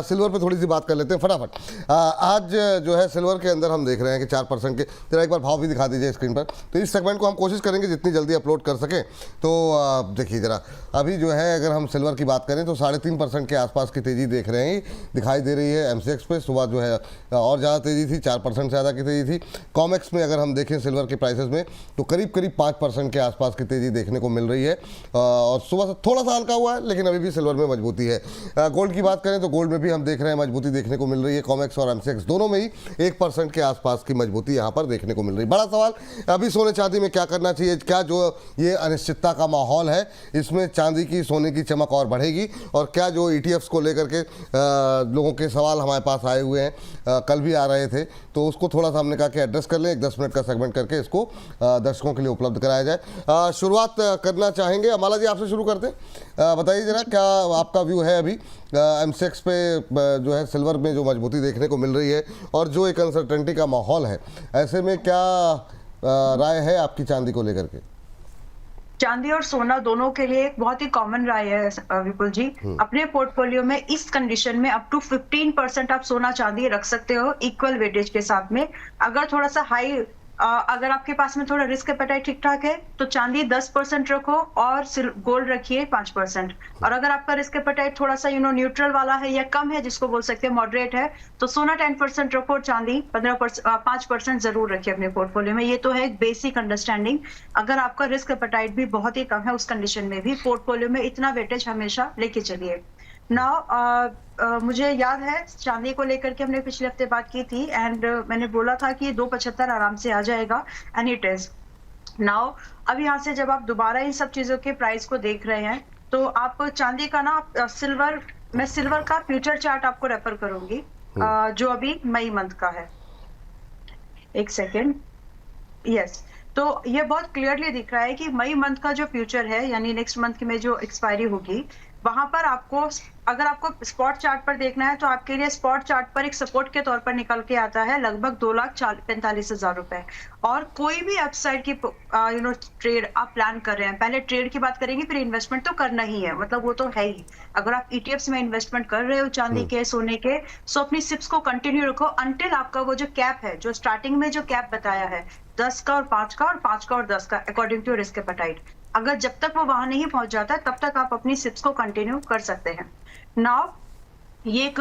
Silver पे थोड़ी सी बात कर लेते हैं फटाफट। आज जो है सिल्वर के अंदर हम देख रहे हैं कि 4% के, जरा एक बार भाव भी दिखा दीजिए स्क्रीन पर। तो इस सेगमेंट को हम कोशिश करेंगे जितनी जल्दी अपलोड कर सकें। तो देखिए जरा, अभी जो है अगर हम सिल्वर की बात करें तो 3.5% के आसपास की तेज़ी देख रहे हैं, दिखाई दे रही है एमसीएक्स पे। सुबह जो है और ज़्यादा तेज़ी थी, 4% से ज़्यादा की तेज़ी थी। कॉमेक्स में अगर हम देखें सिल्वर के प्राइसेस में तो करीब 5% के आसपास की तेज़ी देखने को मिल रही है, और सुबह से थोड़ा सा हल्का हुआ है लेकिन अभी भी सिल्वर में मजबूती है। गोल्ड की बात करें तो गोल्ड में भी हम देख रहे हैं मजबूती देखने को मिल रही है। कॉमेक्स और एमसीएक्स दोनों में ही 1% के आसपास की मजबूती यहाँ पर देखने को मिल रही है। बड़ा सवाल अभी सोने चांदी में क्या करना चाहिए, क्या जो ये अनिश्चितता का माहौल है इसमें चांदी की सोने की चमक और बढ़ेगी, और क्या जो ईटीएफ्स को लेकर के लोगों के सवाल हमारे पास आए हुए हैं, कल भी आ रहे थे, तो उसको थोड़ा सा हमने कहा कि एड्रेस कर लें, एक 10 मिनट का सेगमेंट करके इसको दर्शकों के लिए उपलब्ध कराया जाए। शुरुआत करना चाहेंगे अमाला जी, आपसे शुरू करते हैं। बताइए जरा क्या आपका व्यू है अभी एमसेक्स पे, जो है सिल्वर में जो मजबूती देखने को मिल रही है और जो एक अनसर्टेनिटी का माहौल है, ऐसे में क्या राय है आपकी चांदी को लेकर के? चांदी और सोना दोनों के लिए एक बहुत ही कॉमन राय है विपुल जी। अपने पोर्टफोलियो में इस कंडीशन में अप टू 15% आप सोना चांदी रख सकते हो इक्वल वेटेज के साथ में। अगर थोड़ा सा हाई, अगर आपके पास में थोड़ा रिस्क एपेटाइट ठीक ठाक है तो चांदी 10% रखो और गोल्ड रखिए 5%। और अगर आपका रिस्क एपेटाइट थोड़ा सा न्यूट्रल वाला है या कम है, जिसको बोल सकते हैं मॉडरेट है, तो सोना 10% रखो और चांदी 5% जरूर रखिए अपने पोर्टफोलियो में। ये तो है एक बेसिक अंडरस्टैंडिंग। अगर आपका रिस्क एपेटाइट भी बहुत ही कम है उस कंडीशन में भी पोर्टफोलियो में इतना वेटेज हमेशा लेके चलिए। नाउ मुझे याद है चांदी को लेकर के हमने पिछले हफ्ते बात की थी, एंड मैंने बोला था कि 2.75 आराम से आ जाएगा, एंड इट इज नाउ। अब यहाँ से जब आप दोबारा इन सब चीजों के प्राइस को देख रहे हैं तो आप चांदी का ना मैं सिल्वर का फ्यूचर चार्ट आपको रेफर करूंगी, जो अभी मई मंथ का है। एक सेकेंड, यस। तो ये बहुत क्लियरली दिख रहा है कि मई मंथ का जो फ्यूचर है, यानी नेक्स्ट मंथ में जो एक्सपायरी होगी, वहां पर आपको, अगर आपको स्पॉट चार्ट पर देखना है तो आपके लिए स्पॉट चार्ट पर एक सपोर्ट के तौर पर निकल के आता है लगभग 2,45,000 रुपए। और कोई भी अपसाइड की ट्रेड आप प्लान कर रहे हैं, पहले ट्रेड की बात करेंगे, फिर इन्वेस्टमेंट तो करना ही है, मतलब वो तो है ही। अगर आप ईटीएफ्स में इन्वेस्टमेंट कर रहे हो चांदी के, सोने के, सो अपनी सिप्स को कंटिन्यू रखो अंटिल आपका वो जो कैप है, जो स्टार्टिंग में जो कैप बताया है 10 का और 5 का और 5 का और 10 का अकॉर्डिंग टू रिस्क एपेटाइट, अगर जब तक वो वहां नहीं पहुंच जाता तब तक आप अपनी सिप्स को कंटिन्यू कर सकते हैं। नाउ ये एक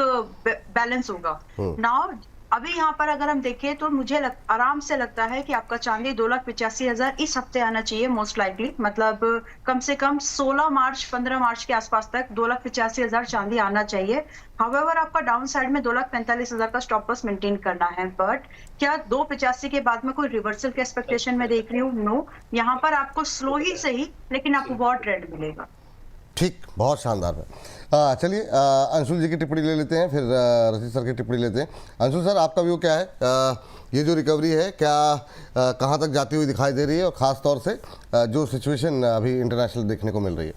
बैलेंस होगा। नाउ अभी यहाँ पर अगर हम देखें तो मुझे आराम से लगता है कि आपका चांदी 2,85,000 इस हफ्ते आना चाहिए मोस्ट लाइकली, मतलब कम से कम 16 मार्च 15 मार्च के आसपास तक 2,85,000 चांदी आना चाहिए। हाउएवर आपका डाउन साइड में 2,45,000 का स्टॉप लॉस मेंटेन करना है। बट क्या 285 के बाद में कोई रिवर्सल के एक्सपेक्टेशन में देख रही हूँ? नो। यहाँ पर आपको स्लो ही सही लेकिन आपको बहुत ट्रेंड मिलेगा। ठीक, बहुत शानदार है। चलिए अंशुल जी की टिप्पणी ले लेते हैं, फिर रशीद सर की टिप्पणी लेते हैं। अंशुल सर, आपका व्यू क्या है? ये जो रिकवरी है क्या कहाँ तक जाती हुई दिखाई दे रही है, और ख़ास तौर से जो सिचुएशन अभी इंटरनेशनल देखने को मिल रही है?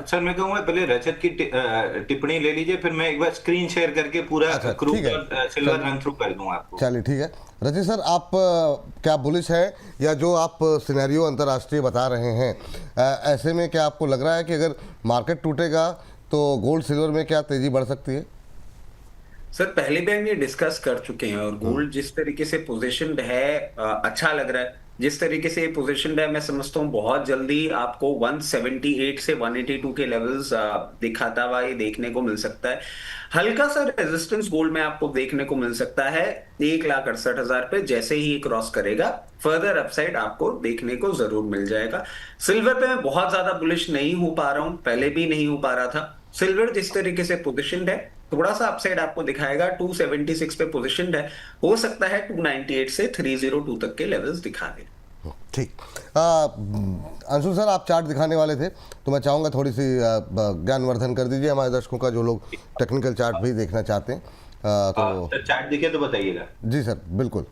सर मैं कहूँगा पहले रजत की टिप्पणी ले लीजिए, फिर मैं एक बार स्क्रीन शेयर करके पूरा क्रूड और सिल्वर रन थ्रू कर दूंगा आपको। चलिए ठीक है। रजत सर, आप क्या बुलिश है, या जो आप सिनेरियो अंतर्राष्ट्रीय बता रहे हैं, ऐसे में क्या आपको लग रहा है कि अगर मार्केट टूटेगा तो गोल्ड सिल्वर में क्या तेजी बढ़ सकती है? सर पहले भी हम ये डिस्कस कर चुके हैं, और गोल्ड जिस तरीके से पोजीशनड है अच्छा लग रहा है। जिस तरीके से पोजीशनड है मैं समझता हूँ बहुत जल्दी आपको 178 से 182 के लेवल्स दिखाता हुआ ये देखने को मिल सकता है। हल्का सा रेजिस्टेंस गोल्ड में आपको देखने को मिल सकता है 1,68,000 पे। जैसे ही क्रॉस करेगा फर्दर अपसाइड आपको देखने को जरूर मिल जाएगा। सिल्वर पे मैं बहुत ज्यादा बुलिश नहीं हो पा रहा हूँ, पहले भी नहीं हो पा रहा था। सिल्वर जिस तरीके से पोजीशनड है थोड़ा सा अपसाइड आपको दिखाएगा, 276 पे पोजीशनड है, हो सकता है 298 से 302 तक के लेवल्स दिखा दे। ठीक। अंशुल सर, आप चार्ट दिखाने वाले थे तो मैं चाहूँगा थोड़ी सी ज्ञानवर्धन कर दीजिए हमारे दर्शकों का, जो लोग टेक्निकल चार्ट भी देखना चाहते हैं। तो चार्ट दिखे तो बताइएगा। जी सर, बिल्कुल।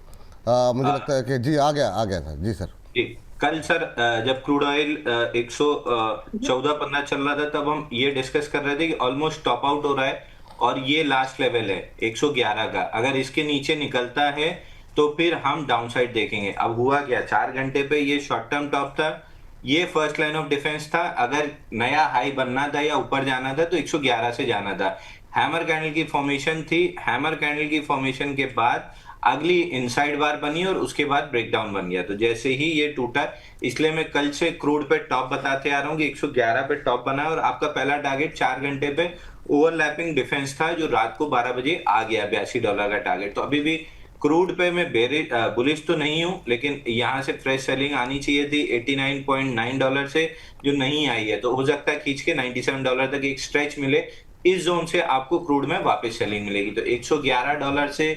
मुझे लगता है कि जी आ गया था। जी सर। जी, कल सर जब क्रूड ऑयल 114.15 चल रहा था तब हम ये डिस्कस कर रहे थे कि ऑलमोस्ट टॉप आउट हो रहा है, और ये लास्ट लेवल है 111 का। अगर इसके नीचे निकलता है तो फिर हम डाउनसाइड देखेंगे। अब हुआ क्या, 4 घंटे पे ये शॉर्ट टर्म टॉप था, ये फर्स्ट लाइन ऑफ डिफेंस था। अगर नया हाई बनना था या ऊपर जाना था तो 111 से जाना था। हैमर कैंडल की फॉर्मेशन थी, हैमर कैंडल की फॉर्मेशन के बाद अगली इनसाइड बार बनी और उसके बाद ब्रेकडाउन बन गया। तो जैसे ही ये टूटा, इसलिए मैं कल से क्रूड पे टॉप बताते आ रहा हूँ कि 111 पे टॉप बना है और आपका पहला टारगेट 4 घंटे पे ओवरलैपिंग डिफेंस था जो रात को 12 बजे आ गया, $82 का टारगेट। तो अभी भी क्रूड पे मैं बुलिश तो नहीं हूं, लेकिन यहां से फ्रेश सेलिंग आनी चाहिए थी $89.9 से, जो नहीं आई है। तो हो सकता है खींच के $97 तक एक स्ट्रेच मिले, इस जोन से आपको क्रूड में वापस सेलिंग मिलेगी। तो $111 से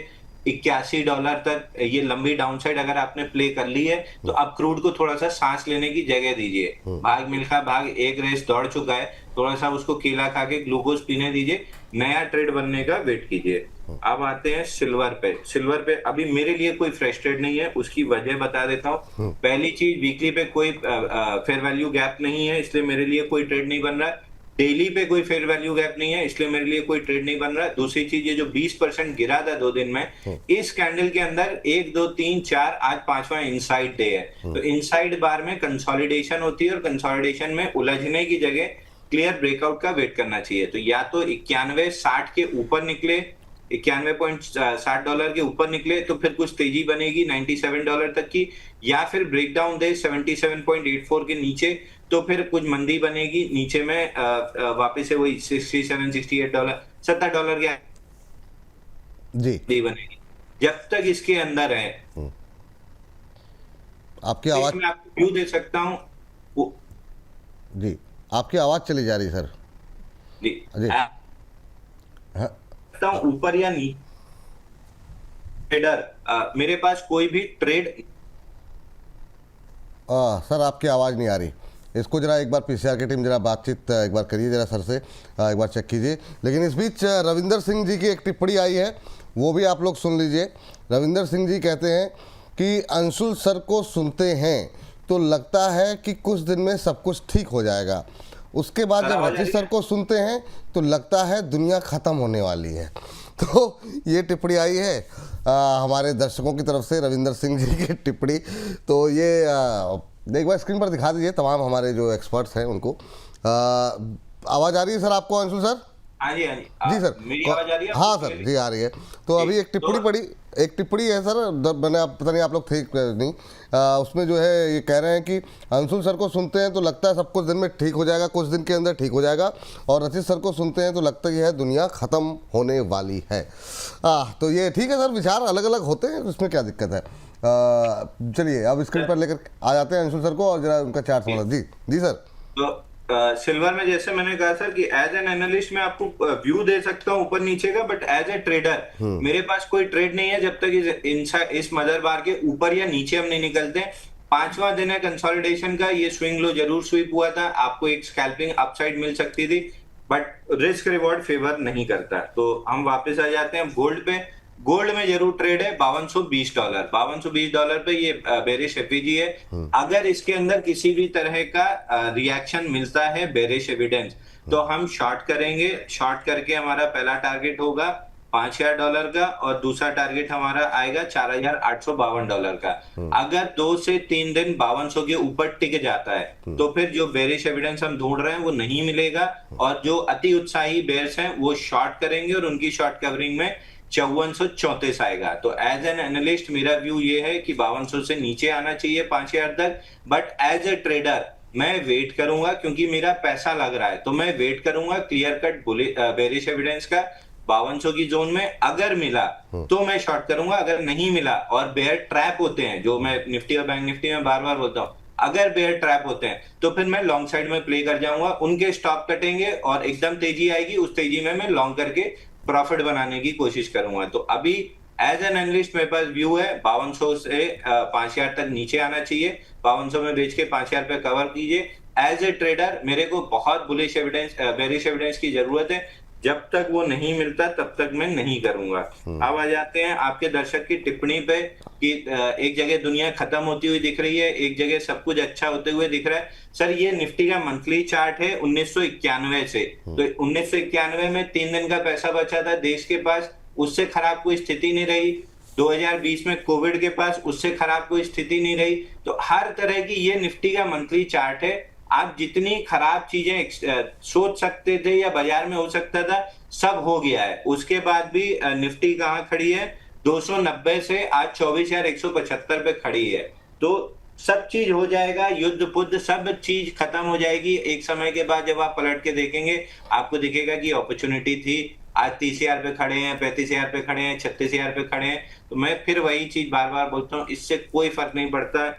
$81 तक ये लंबी डाउनसाइड अगर आपने प्ले कर ली है, तो अब क्रूड को थोड़ा सा सांस लेने की जगह दीजिए। भाग मिल्खा भाग एक रेस दौड़ चुका है, थोड़ा सा उसको केला खा के ग्लूकोज पीने दीजिए, नया ट्रेड बनने का वेट कीजिए। अब आते हैं सिल्वर पे। सिल्वर पे अभी मेरे लिए कोई फ्रेश ट्रेड नहीं है, उसकी वजह बता देता हूँ। पहली चीज, वीकली पे कोई फेयर वैल्यू गैप नहीं है, इसलिए मेरे लिए कोई ट्रेड नहीं बन रहा है। डेली पे कोई फेयर वैल्यू गैप नहीं है, इसलिए मेरे लिए कोई ट्रेड नहीं बन रहा है। दूसरी चीज, ये जो 20% गिरा था 2 दिन में, इस कैंडल के अंदर 1 2 3 4 आज 5वां इनसाइड डे है। तो इनसाइड बार में कंसोलिडेशन होती है और कंसोलिडेशन में उलझने की जगह क्लियर ब्रेकआउट का वेट करना चाहिए। तो या तो 91.60 के ऊपर निकले, $91.60 के ऊपर निकले तो फिर कुछ तेजी बनेगी $97 तक की, या फिर ब्रेकडाउन दे 77.84 के नीचे तो फिर कुछ मंदी बनेगी नीचे में, वापस से वही $67-68 $70 की जी बनेगी। जब तक इसके अंदर है, आपकी आवाज, मैं आपको व्यू दे सकता हूँ जी आपकी आवाज चली जा रही सर। जी, जी हाँ, ऊपर या नीचे ट्रेडर, मेरे पास कोई भी ट्रेड। सर आपकी आवाज़ नहीं आ रही, इसको जरा एक बार पीसीआर की टीम जरा बातचीत एक बार करिए जरा सर से, एक बार चेक कीजिए। लेकिन इस बीच रविंदर सिंह जी की एक टिप्पणी आई है, वो भी आप लोग सुन लीजिए। रविंदर सिंह जी कहते हैं कि अंशुल सर को सुनते हैं तो लगता है कि कुछ दिन में सब कुछ ठीक हो जाएगा, उसके बाद जब रचित सर को सुनते हैं तो लगता है दुनिया ख़त्म होने वाली है। तो ये टिप्पणी आई है हमारे दर्शकों की तरफ से, रविंदर सिंह जी की टिप्पणी। तो ये एक बार स्क्रीन पर दिखा दीजिए तमाम हमारे जो एक्सपर्ट्स हैं उनको। आवाज़ आ रही है सर आपको अंशुल सर? हाँ जी, हाँ जी सर, मेरी आवाज आ रही है? हाँ सर जी आ रही है। तो अभी एक टिप्पणी पड़ी, एक टिप्पणी है सर, मैंने पता नहीं आप लोग थे नहीं, उसमें जो है ये कह रहे हैं कि अंशुल सर को सुनते हैं तो लगता है सब कुछ दिन में ठीक हो जाएगा, कुछ दिन के अंदर ठीक हो जाएगा, और रचित सर को सुनते हैं तो लगता ही है दुनिया ख़त्म होने वाली है। तो ये ठीक है सर, विचार अलग अलग होते हैं, इसमें क्या दिक्कत है। चलिए अब स्क्रीन पर लेकर आ जाते हैं अंशुल सर को और जरा उनका चार्ट समझ। जी जी सर। तो सिल्वर में जैसे मैंने कहा सर कि एज एन एनालिस्ट मैं आपको व्यू दे सकता हूँ ऊपर नीचे का, बट एज ए ट्रेडर मेरे पास कोई ट्रेड नहीं है जब तक इस मदर बार के ऊपर या नीचे हम नहीं निकलते। 5वां दिन है कंसोलिडेशन का, ये स्विंग लो जरूर स्वीप हुआ था, आपको एक स्कैल्पिंग अपसाइड मिल सकती थी, बट रिस्क रिवॉर्ड फेवर नहीं करता। तो हम वापस आ जाते हैं गोल्ड पे। गोल्ड में जरूर ट्रेड है $5220, $5220 पे ये बेरिश एफईजी है। अगर इसके अंदर किसी भी तरह का रिएक्शन मिलता है, बेरिश एविडेंस, तो हम शॉर्ट करेंगे। शॉर्ट करके हमारा पहला टारगेट होगा $5000 का और दूसरा टारगेट हमारा आएगा $4852 का। अगर 2 से 3 दिन 5200 के ऊपर टिक जाता है तो फिर जो बेरिश एविडेंस हम ढूंढ रहे हैं वो नहीं मिलेगा, और जो अति उत्साही बेयर्स हैं वो शॉर्ट करेंगे और उनकी शॉर्ट कवरिंग में 5434 आएगा। तो एज एन एनालिस्ट मेरा व्यू ये है कि 5200 से नीचे आना चाहिए 5000 तक, बट एज ए ट्रेडर मैं वेट करूंगा क्योंकि मेरा पैसा लग रहा है, तो मैं वेट करूंगा क्लियर कट बेरिश एविडेंस का 5200 की जोन में। अगर मिला तो मैं शॉर्ट करूंगा, अगर नहीं मिला, और बेयर ट्रैप होते हैं जो मैं निफ्टी और बैंक निफ्टी में बार बार बोलता हूँ, अगर बेयर ट्रैप होते हैं तो फिर मैं लॉन्ग साइड में प्ले कर जाऊंगा, उनके स्टॉप कटेंगे और एकदम तेजी आएगी, उस तेजी में मैं लॉन्ग करके प्रॉफिट बनाने की कोशिश करूंगा। तो अभी एज एन एनालिस्ट मेरे पास व्यू है 5200 से 5000 तक नीचे आना चाहिए, 5200 में बेच के 5000 पे कवर कीजिए। एज ए ट्रेडर मेरे को बहुत बुलिश एविडेंस, बेरिश एविडेंस की जरूरत है, जब तक वो नहीं मिलता तब तक मैं नहीं करूंगा। अब आ जाते हैं आपके दर्शक की टिप्पणी पे कि एक जगह दुनिया खत्म होती हुई दिख रही है, एक जगह सब कुछ अच्छा होते हुए दिख रहा है। सर ये निफ्टी का मंथली चार्ट है 1991 से, तो 1991 में 3 दिन का पैसा बचा था देश के पास, उससे खराब कोई स्थिति नहीं रही। 2020 में कोविड के पास, उससे खराब कोई स्थिति नहीं रही। तो हर तरह की ये निफ्टी का मंथली चार्ट है। आप जितनी खराब चीजें सोच सकते थे या बाजार में हो सकता था, सब हो गया है। उसके बाद भी निफ्टी कहाँ खड़ी है, 290 से आज 24,175 पे खड़ी है। तो सब चीज हो जाएगा, युद्ध पुद्ध सब चीज खत्म हो जाएगी। एक समय के बाद जब आप पलट के देखेंगे, आपको दिखेगा कि अपॉर्चुनिटी थी। आज 30,000 पे खड़े हैं, 35,000 पे खड़े हैं, 36,000 पे खड़े हैं। तो मैं फिर वही चीज बार बार बोलता हूँ, इससे कोई फर्क नहीं पड़ता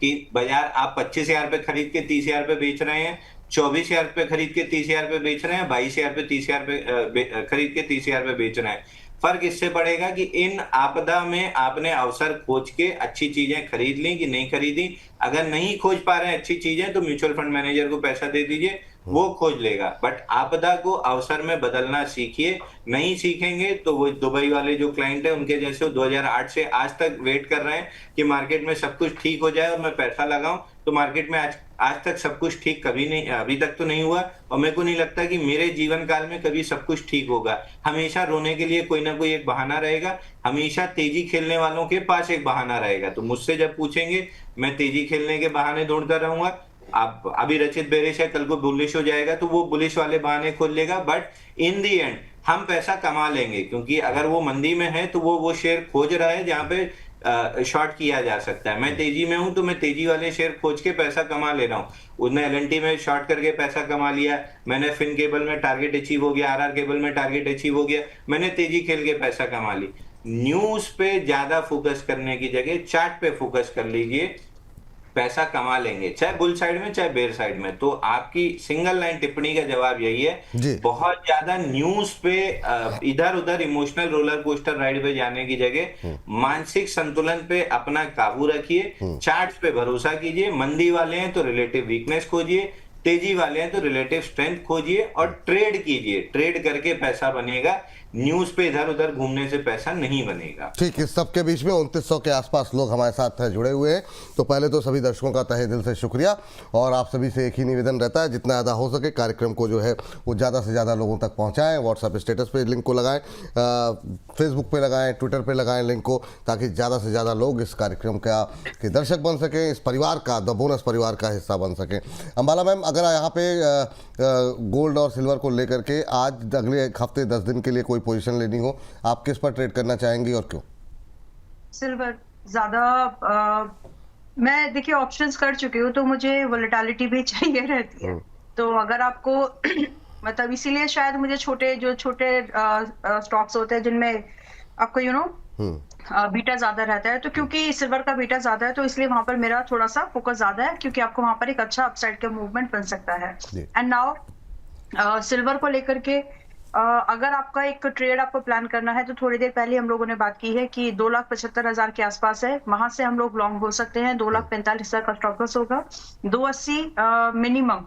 कि बाजार आप 25,000 पे खरीद के 30,000 पे बेच रहे हैं, 24,000 पे खरीद के 30,000 पे बेच रहे हैं, 22,000 पे 30,000 पे खरीद के 30,000 पे बेच रहे हैं। फर्क इससे पड़ेगा कि इन आपदा में आपने अवसर खोज के अच्छी चीजें खरीद ली कि नहीं खरीदी। अगर नहीं खोज पा रहे हैं अच्छी चीजें, तो म्यूचुअल फंड मैनेजर को पैसा दे दीजिए, वो खोज लेगा। बट आपदा को अवसर में बदलना सीखिए। नहीं सीखेंगे तो वो दुबई वाले जो क्लाइंट है, उनके जैसे 2008 से आज तक वेट कर रहे हैं कि मार्केट में सब कुछ ठीक हो जाए और मैं पैसा लगाऊं। तो मार्केट में आज तक सब कुछ ठीक कभी नहीं, अभी तक तो नहीं हुआ, और मेरे को नहीं लगता कि मेरे जीवन काल में कभी सब कुछ ठीक होगा। हमेशा रोने के लिए कोई ना कोई एक बहाना रहेगा, हमेशा तेजी खेलने वालों के पास एक बहाना रहेगा। तो मुझसे जब पूछेंगे, मैं तेजी खेलने के बहाने ढूंढता रहूंगा। आप अभी रचित बेरिश है, कल को बुलिश हो जाएगा तो वो बुलिश वाले बहाने खोल लेगा। बट इन दी एंड हम पैसा कमा लेंगे, क्योंकि अगर वो मंदी में है तो वो शेयर खोज रहा है जहां पे शॉर्ट किया जा सकता है। मैं तेजी में हूं तो मैं तेजी वाले शेयर खोज के पैसा कमा ले रहा हूं। उसने एलएनटी में शॉर्ट करके पैसा कमा लिया, मैंने फिन केबल में टारगेट अचीव हो गया, आरआर केबल में टारगेट अचीव हो गया, मैंने तेजी खेल के पैसा कमा ली। न्यूज पे ज्यादा फोकस करने की जगह चार्ट पे फोकस कर लीजिए, पैसा कमा लेंगे, चाहे बुल साइड में चाहे बेयर साइड में। तो आपकी सिंगल लाइन टिप्पणी का जवाब यही है, बहुत ज्यादा न्यूज पे इधर उधर इमोशनल रोलर कोस्टर राइड पे जाने की जगह मानसिक संतुलन पे अपना काबू रखिए, चार्ट्स पे भरोसा कीजिए। मंदी वाले हैं तो रिलेटिव वीकनेस खोजिए, तेजी वाले हैं तो रिलेटिव स्ट्रेंथ खोजिए और ट्रेड कीजिए। ट्रेड करके पैसा बनेगा, न्यूज पे इधर उधर घूमने से पैसा नहीं बनेगा। ठीक, इस सब के बीच में 2900 के आसपास लोग हमारे साथ जुड़े हुए हैं। तो पहले तो सभी दर्शकों का तहे दिल से शुक्रिया, और आप सभी से एक ही निवेदन रहता है, जितना ज़्यादा हो सके कार्यक्रम को जो है वो ज़्यादा से ज़्यादा लोगों तक पहुँचाएँ। व्हाट्सएप स्टेटस पे लिंक को लगाएं, फेसबुक पे लगाएं, ट्विटर पे लगाएं लिंक को, ताकि ज़्यादा से ज़्यादा लोग इस कार्यक्रम के दर्शक बन सकें, इस परिवार का, द बोनस परिवार का हिस्सा बन सकें। अंबाला मैम, अगर यहाँ पे गोल्ड और सिल्वर को लेकर के आज अगले हफ्ते 10 दिन के लिए कोई पोजीशन लेनी हो, आप किस पर ट्रेड करना चाहेंगी और क्यों? सिल्वर ज्यादा मैं देखिए ऑप्शंस कर चुकी हूँ, तो मुझे वोलेटिलिटी भी चाहिए रहती है। तो अगर आपको मतलब इसीलिए शायद मुझे छोटे स्टॉक्स होते हैं जिनमें आपको बीटा ज्यादा रहता है, तो क्योंकि सिल्वर का बीटा ज्यादा है तो इसलिए वहां पर मेरा थोड़ा सा फोकस ज्यादा है, क्योंकि आपको वहां पर एक अच्छा अपसाइड का मूवमेंट बन सकता है। एंड नाउ सिल्वर को लेकर के अगर आपका एक ट्रेड आपको प्लान करना है, तो थोड़ी देर पहले हम लोगों ने बात की है कि 2,75,000 के आसपास है, वहां से हम लोग लॉन्ग हो सकते हैं। 2,45,000 का स्टॉप लॉस होगा, 280 मिनिमम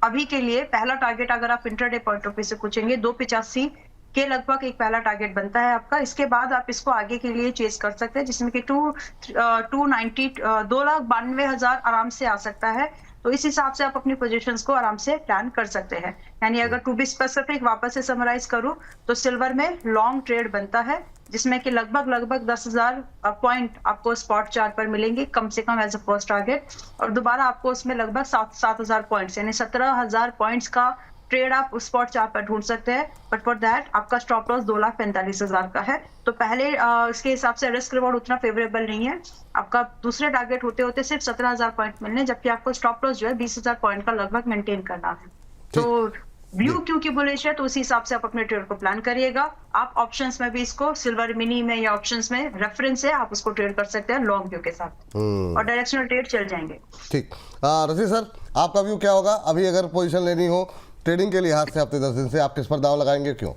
अभी के लिए पहला टारगेट। अगर आप इंट्राडे पॉइंट ऑफ व्यू से पूछेंगे, 285 के लगभग एक पहला टारगेट बनता है आपका। इसके बाद आप इसको आगे के लिए चेस कर सकते हैं, जिसमें कि 292,000 आराम से आ सकता है। तो इस हिसाब से आप अपनी पोजीशंस को आराम से प्लान कर सकते हैं। यानी अगर टू बी स्पेसिफिक वापस से समराइज करूं, तो सिल्वर में लॉन्ग ट्रेड बनता है, जिसमें कि लगभग 10,000 पॉइंट आपको स्पॉट चार्ट पर मिलेंगे कम से कम एज अ फर्स्ट टारगेट, और दोबारा आपको उसमें लगभग 7,000 पॉइंट्स यानी 17,000 पॉइंट्स का ट्रेड आप उस स्पॉट चार्ट पर ढूंढ सकते हैं। बट फॉर दैट आपका स्टॉप लॉस 2,45,000 का है। तो पहले इसके हिसाब से रिस्क रिवॉर्ड उतना फेवरेबल नहीं है। आपका दूसरे टारगेट होते होते सिर्फ 17,000 पॉइंट मिलने, जबकि आपको स्टॉप लॉस जो है 20,000 पॉइंट का लगभग मेंटेन करना है। तो व्यू क्योंकि बुलिश है, तो उसी हिसाब से आप अपने ट्रेड को प्लान करिएगा। आप ऑप्शंस में भी इसको सिल्वर मिनी में या ऑप्शंस में रेफरेंस है, आप उसको ट्रेड कर सकते हैं लॉन्ग व्यू के साथ, और डायरेक्शनल ट्रेड चल जाएंगे। ठीक, रजी सर, आपका व्यू क्या होगा? अभी अगर पोजीशन लेनी हो ट्रेडिंग के लिहाज से हफ्ते 10 दिन से, आप किस पर दाव लगाएंगे, क्यों?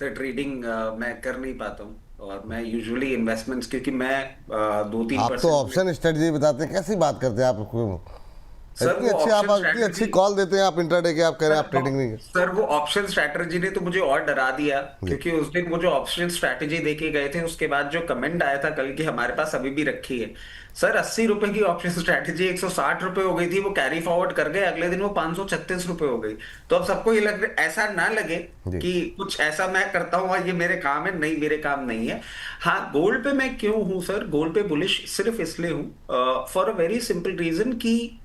तो ट्रेडिंग मैं कर नहीं पाता हूँ, और मैं यूजुअली इन्वेस्टमेंट्स, क्योंकि मैं 2-3% आप तो ऑप्शन स्ट्रेटजी बताते हैं, कैसी बात करते हैं आप? सर इतनी अच्छी कॉल देते हैं आप इंट्राडे के, आप कह रहे हैं आप ट्रेडिंग नहीं कर। सर वो ऑप्शन स्ट्रैटेजी ने तो मुझे और डरा दिया, क्योंकि उस दिन वो जो ऑप्शन स्ट्रैटेजी देके गए थे, उसके बाद जो कमेंट आया था कल की, हमारे पास अभी भी रखी है सर। 80 रुपए की ऑप्शन स्ट्रैटेजी 160 रुपए हो गई थी, वो कैरी फॉरवर्ड कर गए, अगले दिन वो 536 रुपए हो गई। तो अब सबको ये लग रहा है, ऐसा ना लगे कि कुछ ऐसा मैं करता हूँ ये मेरे काम है, नहीं मेरे काम नहीं है। हाँ, गोल्ड पे मैं क्यों हूँ सर, गोल्ड पे बुलिश सिर्फ इसलिए हूँ for a very simple reason कि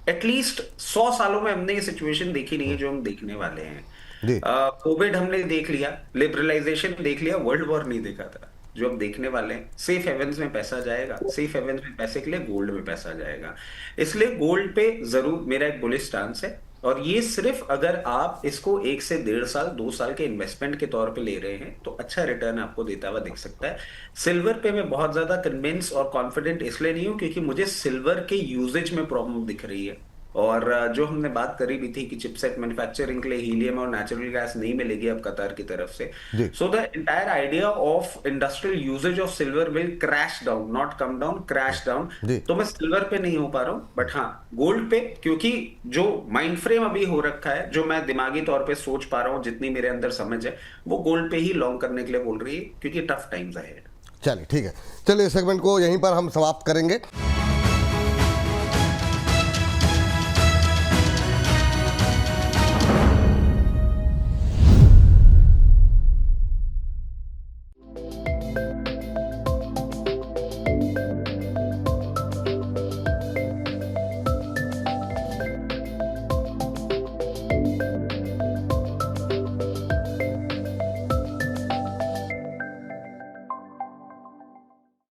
एटलीस्ट 100 सालों में हमने ये सिचुएशन देखी नहीं है जो हम देखने वाले हैं। जी कोविड हमने देख लिया, लिबरलाइजेशन देख लिया, वर्ल्ड वॉर नहीं देखा था। जो अब देखने वाले हैं, सेफ हेवन्स में पैसा जाएगा, सेफ हेवन्स में पैसे के लिए गोल्ड में पैसा जाएगा। इसलिए गोल्ड पे जरूर मेरा एक बुलिश स्टांस है, और ये सिर्फ अगर आप इसको 1 से 1.5 साल 2 साल के इन्वेस्टमेंट के तौर पे ले रहे हैं तो अच्छा रिटर्न आपको देता हुआ दिख सकता है। सिल्वर पे मैं बहुत ज्यादा कन्विंस और कॉन्फिडेंट इसलिए नहीं हूं क्योंकि मुझे सिल्वर के यूजेज में प्रॉब्लम दिख रही है, और जो हमने बात करी भी थी कि चिपसेट मैन्युफैक्चरिंग के लिए हीलियम और नेचुरल गैस नहीं मिलेगी अब कतार की तरफ से, जी so the entire idea of industrial usages of silver will crash down, not come down, crash down. जी तो मैं सिल्वर पे नहीं हो पा रहा हूं, बट हाँ गोल्ड पे, क्योंकि जो माइंड फ्रेम अभी हो रखा है, जो मैं दिमागी तौर पे सोच पा रहा हूं, जितनी मेरे अंदर समझ है, वो गोल्ड पे ही लॉन्ग करने के लिए बोल रही है, क्योंकि टफ टाइम्स अहेड। चलिए ठीक है, चलिए इस सेगमेंट को यहीं पर हम समाप्त करेंगे।